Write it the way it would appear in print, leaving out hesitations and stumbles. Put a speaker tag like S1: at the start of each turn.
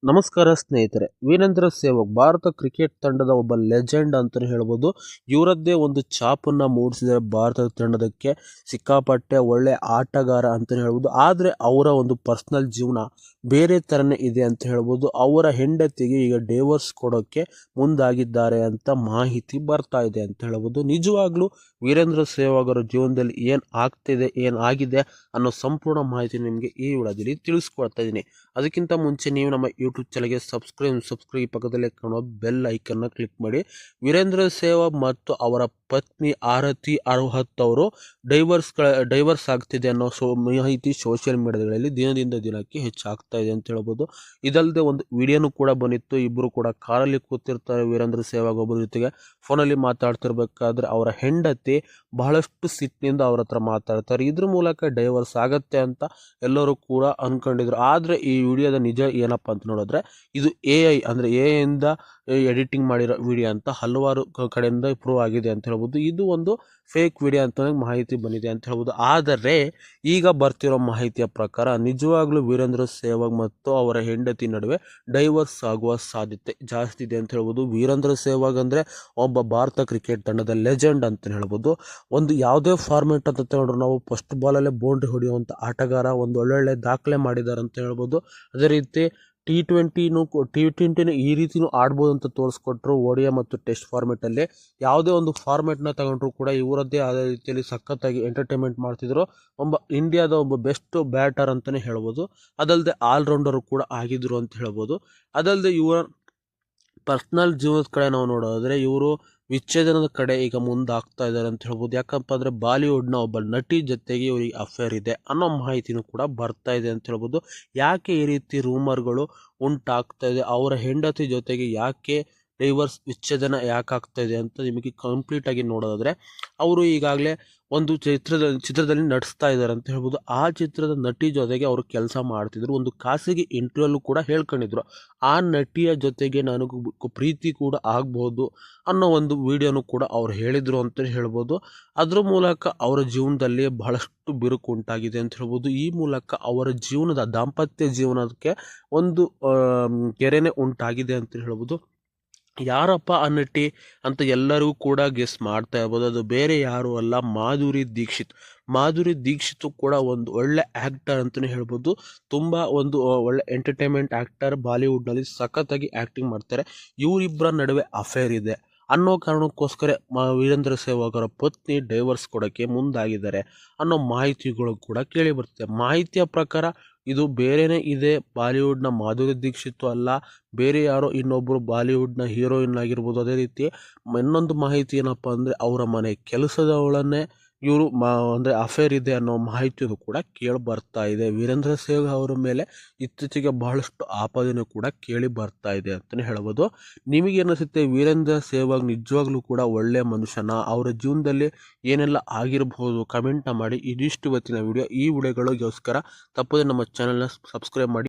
S1: ನಮಸ್ಕಾರ ಸ್ನೇಹಿತರೆ, ವೀರೇಂದ್ರ ಸೆಹ್ವಾಗ್ ಭಾರತ ಕ್ರಿಕೆಟ್ ತಂಡದ ಒಬ್ಬ ಲೆಜೆಂಡ್ ಅಂತಲೇ ಹೇಳ್ಬೋದು. ಇವರದ್ದೇ ಒಂದು ಛಾಪನ್ನು ಮೂಡಿಸಿದರೆ ಭಾರತ ತಂಡದಕ್ಕೆ. ಸಿಕ್ಕಾಪಟ್ಟೆ ಒಳ್ಳೆ ಆಟಗಾರ ಅಂತಲೇ ಹೇಳ್ಬೋದು. ಆದರೆ ಅವರ ಒಂದು ಪರ್ಸ್ನಲ್ ಜೀವನ ಬೇರೆ ಥರನೇ ಇದೆ ಅಂತ ಹೇಳ್ಬೋದು. ಅವರ ಹೆಂಡತಿಗೆ ಈಗ ಡೈವರ್ಸ್ ಕೊಡೋಕ್ಕೆ ಮುಂದಾಗಿದ್ದಾರೆ ಅಂತ ಮಾಹಿತಿ ಬರ್ತಾ ಇದೆ ಅಂತ ಹೇಳ್ಬೋದು. ನಿಜವಾಗ್ಲೂ ವೀರೇಂದ್ರ ಸೆಹ್ವಾಗ್ ಅವರ ಜೀವನದಲ್ಲಿ ಏನು ಆಗ್ತಿದೆ, ಏನು ಆಗಿದೆ ಅನ್ನೋ ಸಂಪೂರ್ಣ ಮಾಹಿತಿ ನಿಮಗೆ ಈ ವಿಡಿಯೋದಲ್ಲಿ ತಿಳಿಸ್ಕೊಡ್ತಾ ಇದ್ದೀನಿ. ಅದಕ್ಕಿಂತ ಮುಂಚೆ ನೀವು ನಮ್ಮ ಯೂಟ್ಯೂಬ್ ಚಾನಲ್ಗೆ ಸಬ್ಸ್ಕ್ರೈಬ್ ಪಕ್ಕದಲ್ಲೇ ಕಾಣೋ ಬೆಲ್ ಐಕನ್ನ ಕ್ಲಿಕ್ ಮಾಡಿ. ವೀರೇಂದ್ರ ಸೆಹ್ವಾಗ್ ಮತ್ತು ಅವರ ಪತ್ನಿ ಆರತಿ ಅರೋಹತ್ ಅವರು ಡೈವರ್ಸ್ ಆಗ್ತಿದೆ ಅನ್ನೋ ಮಾಹಿತಿ ಸೋಷಿಯಲ್ ಮೀಡಿಯಾಗಳಲ್ಲಿ ದಿನದಿಂದ ದಿನಕ್ಕೆ ಹೆಚ್ಚಾಗ್ತಾ ಇದೆ ಅಂತ ಹೇಳ್ಬೋದು. ಇದಲ್ಲದೆ ಒಂದು ವಿಡಿಯೋನು ಕೂಡ ಬಂದಿತ್ತು. ಇಬ್ಬರು ಕೂಡ ಕಾರಲ್ಲಿ ಕೂತಿರ್ತಾರೆ. ವೀರೇಂದ್ರ ಸೆಹ್ವಾಗ್ ಒಬ್ಬರ ಜೊತೆಗೆ ಫೋನಲ್ಲಿ ಮಾತಾಡ್ತಿರ್ಬೇಕಾದ್ರೆ ಅವರ ಹೆಂಡತಿ ಬಹಳಷ್ಟು ಸಿಟ್ಟಿನಿಂದ ಅವ್ರ ಹತ್ರ ಮಾತಾಡ್ತಾರೆ. ಇದ್ರ ಮೂಲಕ ಡೈವರ್ಸ್ ಆಗತ್ತೆ ಅಂತ ಎಲ್ಲರೂ ಕೂಡ ಅನ್ಕೊಂಡಿದ್ರು. ಆದರೆ ಈ ವಿಡಿಯೋದ ನಿಜ ಏನಪ್ಪ ಅಂತ ನೋಡಿದ್ರೆ, ಇದು AI ಅಂದರೆ AI ಇಂದ ಎಡಿಟಿಂಗ್ ಮಾಡಿರೋ ವಿಡಿಯೋ ಅಂತ ಹಲವಾರು ಕಡೆಯಿಂದ ಪ್ರೂವ್ ಆಗಿದೆ ಅಂತ ಹೇಳ್ಬೋದು. ಇದು ಒಂದು ಫೇಕ್ ವಿಡಿಯೋ ಅಂತ ಮಾಹಿತಿ ಬಂದಿದೆ ಅಂತ ಹೇಳ್ಬೋದು. ಆದರೆ ಈಗ ಬರ್ತಿರೋ ಮಾಹಿತಿಯ ಪ್ರಕಾರ ನಿಜವಾಗ್ಲೂ ವೀರೇಂದ್ರ ಸೆಹ್ವಾಗ್ ಮತ್ತು ಅವರ ಹೆಂಡತಿ ನಡುವೆ ಡೈವರ್ಸ್ ಆಗುವ ಸಾಧ್ಯತೆ ಜಾಸ್ತಿ ಇದೆ ಅಂತ ಹೇಳ್ಬೋದು. ವೀರೇಂದ್ರ ಸೆಹ್ವಾಗ್ ಅಂದರೆ ಒಬ್ಬ ಭಾರತ ಕ್ರಿಕೆಟ್ ತಂಡದ ಲೆಜೆಂಡ್ ಅಂತ ಹೇಳ್ಬೋದು. ಒಂದು ಯಾವುದೇ ಫಾರ್ಮೆಟ್ ಅಂತ ತಗೊಂಡ್ರು ನಾವು ಫಸ್ಟ್ ಬಾಲಲ್ಲೇ ಬೌಂಡ್ರಿ ಹೊಡೆಯುವಂಥ ಆಟಗಾರ, ಒಂದು ಒಳ್ಳೊಳ್ಳೆ ದಾಖಲೆ ಮಾಡಿದ್ದಾರೆ ಅಂತ ಹೇಳ್ಬೋದು. ಅದೇ ರೀತಿ ಟಿ20 ಈ ರೀತಿನೂ ಆಡ್ಬೋದು ಅಂತ ತೋರಿಸ್ಕೊಟ್ರು. ODI ಮತ್ತು ಟೆಸ್ಟ್ ಫಾರ್ಮೆಟಲ್ಲಿ ಯಾವುದೇ ಒಂದು ಫಾರ್ಮೆಟ್ನ ತಗೊಂಡ್ರು ಕೂಡ ಇವರದ್ದೇ ಆದ ರೀತಿಯಲ್ಲಿ ಸಖತ್ತಾಗಿ ಎಂಟರ್ಟೈನ್ಮೆಂಟ್ ಮಾಡ್ತಿದ್ರು. ಇಂಡಿಯಾದ ಒಬ್ಬ ಬೆಸ್ಟ್ ಬ್ಯಾಟರ್ ಅಂತಲೇ ಹೇಳ್ಬೋದು. ಅದಲ್ಲದೆ ಆಲ್ರೌಂಡರು ಕೂಡ ಆಗಿದ್ರು ಅಂತ ಹೇಳ್ಬೋದು. ಅದಲ್ಲದೆ ಇವರ ಪರ್ಸ್ನಲ್ ಜೀವನದ ಕಡೆ ನಾವು ನೋಡೋದಾದರೆ ಇವರು ವಿಚ್ಛೇದನದ ಕಡೆ ಈಗ ಮುಂದಾಗ್ತಾ ಇದ್ದಾರೆ ಅಂತ ಹೇಳ್ಬೋದು. ಯಾಕಪ್ಪ ಅಂದರೆ ಬಾಲಿವುಡ್ನ ಒಬ್ಬ ನಟಿ ಜೊತೆಗೆ ಇವರಿಗೆ ಅಫೇರ್ ಇದೆ ಅನ್ನೋ ಮಾಹಿತಿನೂ ಕೂಡ ಬರ್ತಾ ಇದೆ ಅಂತ ಹೇಳ್ಬೋದು. ಯಾಕೆ ಈ ರೀತಿ ರೂಮರ್ಗಳು ಉಂಟಾಗ್ತಾ ಇದೆ, ಅವರ ಹೆಂಡತಿ ಜೊತೆಗೆ ಯಾಕೆ ವಿಚ್ಛೇದನ ಯಾಕೆ ಆಗ್ತಾ ಇದೆ ಅಂತ ನಿಮಗೆ ಕಂಪ್ಲೀಟಾಗಿ ನೋಡೋದಾದರೆ, ಅವರು ಈಗಾಗಲೇ ಒಂದು ಚಿತ್ರದಲ್ಲಿ ನಟಿಸ್ತಾ ಇದ್ದಾರೆ ಅಂತ ಹೇಳ್ಬೋದು. ಆ ಚಿತ್ರದ ನಟಿ ಜೊತೆಗೆ ಅವರು ಕೆಲಸ ಮಾಡ್ತಿದ್ರು. ಒಂದು ಖಾಸಗಿ ಇಂಟರ್ವ್ಯೂಲ್ಲೂ ಕೂಡ ಹೇಳ್ಕೊಂಡಿದ್ರು, ಆ ನಟಿಯ ಜೊತೆಗೆ ನನಗೂ ಪ್ರೀತಿ ಕೂಡ ಆಗ್ಬೋದು ಅನ್ನೋ ಒಂದು ವಿಡಿಯೋನು ಕೂಡ ಅವ್ರು ಹೇಳಿದರು ಅಂತ ಹೇಳ್ಬೋದು. ಅದ್ರ ಮೂಲಕ ಅವರ ಜೀವನದಲ್ಲಿ ಬಹಳಷ್ಟು ಬಿರುಕು ಉಂಟಾಗಿದೆ ಅಂತ ಹೇಳ್ಬೋದು. ಈ ಮೂಲಕ ಅವರ ದಾಂಪತ್ಯ ಜೀವನಕ್ಕೆ ಒಂದು ಕೆರೆನೇ ಉಂಟಾಗಿದೆ ಅಂತ ಹೇಳ್ಬೋದು. ಯಾರಪ್ಪ ಆ ನಟಿ ಅಂತ ಎಲ್ಲರೂ ಕೂಡ ಗೆಸ್ ಮಾಡ್ತಾ ಇರ್ಬೋದು. ಅದು ಬೇರೆ ಯಾರು ಅಲ್ಲ, ಮಾಧುರಿ ದೀಕ್ಷಿತ್ ಕೂಡ ಒಂದು ಒಳ್ಳೆ ಆ್ಯಕ್ಟರ್ ಅಂತಲೇ ಹೇಳ್ಬೋದು. ತುಂಬ ಒಂದು ಒಳ್ಳೆ ಎಂಟರ್ಟೈನ್ಮೆಂಟ್ ಆ್ಯಕ್ಟರ್, ಬಾಲಿವುಡ್ನಲ್ಲಿ ಸಖತ್ತಾಗಿ ಆ್ಯಕ್ಟಿಂಗ್ ಮಾಡ್ತಾರೆ. ಇವರಿಬ್ಬರ ನಡುವೆ ಅಫೇರ್ ಇದೆ ಅನ್ನೋ ಕಾರಣಕ್ಕೋಸ್ಕರ ವೀರೇಂದ್ರ ಸೆಹ್ವಾಗ್ ಅವರ ಪತ್ನಿ ಡೈವರ್ಸ್ ಕೊಡೋಕ್ಕೆ ಮುಂದಾಗಿದ್ದಾರೆ ಅನ್ನೋ ಮಾಹಿತಿಗಳು ಕೂಡ ಕೇಳಿ ಬರ್ತಿದೆ. ಮಾಹಿತಿಯ ಪ್ರಕಾರ ಇದು ಬೇರೆಯೇ ಇದೆ. ಬಾಲಿವುಡ್ನ ಮಾಧುರಿ ದೀಕ್ಷಿತ್ ಅಲ್ಲ, ಬೇರೆ ಯಾರೋ ಇನ್ನೊಬ್ಬರು ಬಾಲಿವುಡ್ನ ಹೀರೋಯಿನ್ ಆಗಿರ್ಬೋದು. ಅದೇ ರೀತಿ ಇನ್ನೊಂದು ಮಾಹಿತಿ ಏನಪ್ಪ ಅಂದರೆ ಅವರ ಮನೆ ಕೆಲಸದವಳನ್ನೇ ಇವರು ಅಂದರೆ ಅಫೇರ್ ಇದೆ ಅನ್ನೋ ಮಾಹಿತಿಯೂ ಕೂಡ ಕೇಳಿ ಬರ್ತಾ ಇದೆ. ವೀರೇಂದ್ರ ಸೆಹ್ವಾಗ್ ಅವರ ಮೇಲೆ ಇತ್ತೀಚೆಗೆ ಬಹಳಷ್ಟು ಆಪಾದನೆ ಕೂಡ ಕೇಳಿ ಬರ್ತಾ ಇದೆ ಅಂತಲೇ ಹೇಳ್ಬೋದು. ನಿಮಗೇನಿಸುತ್ತೆ, ವೀರೇಂದ್ರ ಸೆಹ್ವಾಗ್ ನಿಜವಾಗ್ಲೂ ಕೂಡ ಒಳ್ಳೆಯ ಮನುಷ್ಯನ? ಅವರ ಜೀವನದಲ್ಲಿ ಏನೆಲ್ಲ ಆಗಿರ್ಬೋದು ಕಮೆಂಟ್ನ ಮಾಡಿ. ಇದಿಷ್ಟು ಇವತ್ತಿನ ವಿಡಿಯೋ. ಈ ವಿಡಿಯೋಗಳಿಗೋಸ್ಕರ ತಪ್ಪದೆ ನಮ್ಮ ಚಾನಲ್ನ ಸಬ್ಸ್ಕ್ರೈಬ್ ಮಾಡಿ.